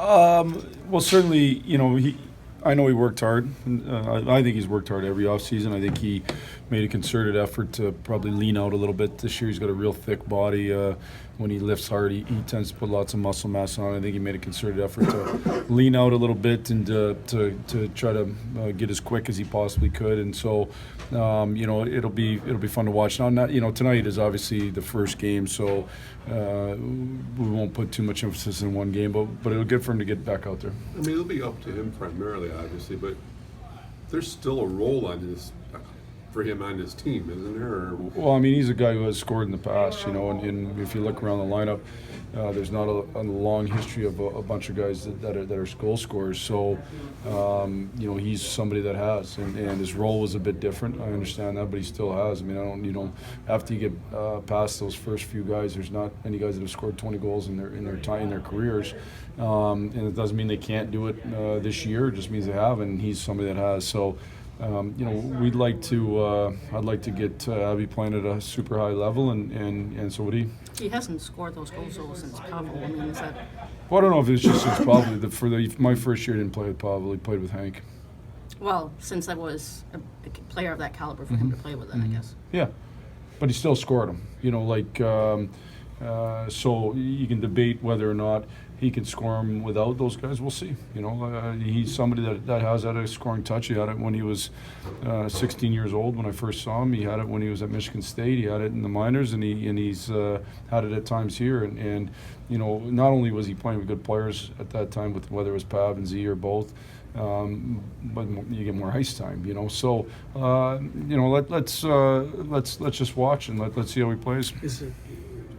Well, certainly, I know he worked hard. I think he's worked hard every offseason. I think he made a concerted effort to probably lean out a little bit. This year he's got a real thick body. When he lifts hard, he tends to put lots of muscle mass on. I think he made a concerted effort to lean out a little bit and to try to get as quick as he possibly could. And so, it'll be fun to watch. Now, tonight is obviously the first game, so we won't put too much emphasis in one game, but it'll be good for him to get back out there. I mean, it'll be up to him primarily, obviously, but there's still a role on his for him on his team, isn't there? Or? Well, I mean, he's a guy who has scored in the past, and if you look around the lineup, there's not a long history of a bunch of guys that are goal scorers. So, he's somebody that has, and his role was a bit different. I understand that, but he still has. I mean, after you get past those first few guys, there's not any guys that have scored 20 goals in their careers, and it doesn't mean they can't do it this year. It just means they have, and he's somebody that has. So. We'd like to. I'd like to get Abby playing at a super high level, and so would he. He hasn't scored those goals since Pavel. I mean, is that? Well, I don't know if it's just since Pavel. My first year, I didn't play with Pavel. He played with Hank. Well, since I was a player of that caliber for him to play with, then I guess. Yeah, but he still scored them. So you can debate whether or not he can score them without those guys. We'll see. He's somebody that has had a scoring touch. He had it when he was 16 years old when I first saw him. He had it when he was at Michigan State. He had it in the minors, and he's had it at times here. And not only was he playing with good players at that time, with whether it was Pav and Z or both, but you get more ice time. So let's just watch and let's see how he plays. Is it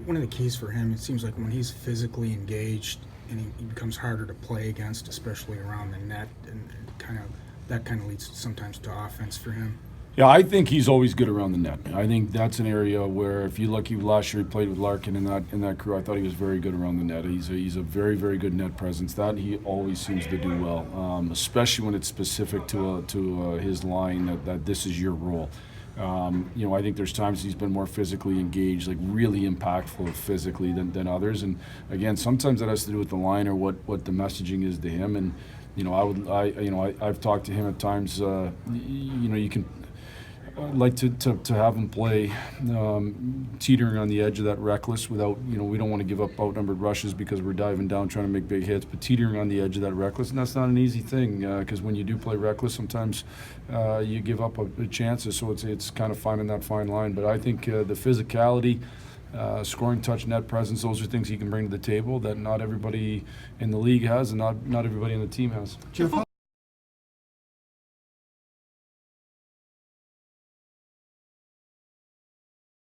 one of the keys for him? It seems like when he's physically engaged and he becomes harder to play against, especially around the net, and that kind of leads sometimes to offense for him. Yeah, I think he's always good around the net. I think that's an area where, if you look, last year he played with Larkin in that crew. I thought he was very good around the net. He's a very, very good net presence. That he always seems to do well, especially when it's specific to his line that this is your role. I think there's times he's been more physically engaged, like really impactful physically than others. And again, sometimes that has to do with the line or what the messaging is to him. And I've talked to him at times. You can. I'd like to have him play teetering on the edge of that reckless without, we don't want to give up outnumbered rushes because we're diving down trying to make big hits, but teetering on the edge of that reckless, and that's not an easy thing because when you do play reckless, sometimes you give up chances, so it's kind of finding that fine line. But I think the physicality, scoring touch, net presence, those are things he can bring to the table that not everybody in the league has and not everybody in the team has. Jeff,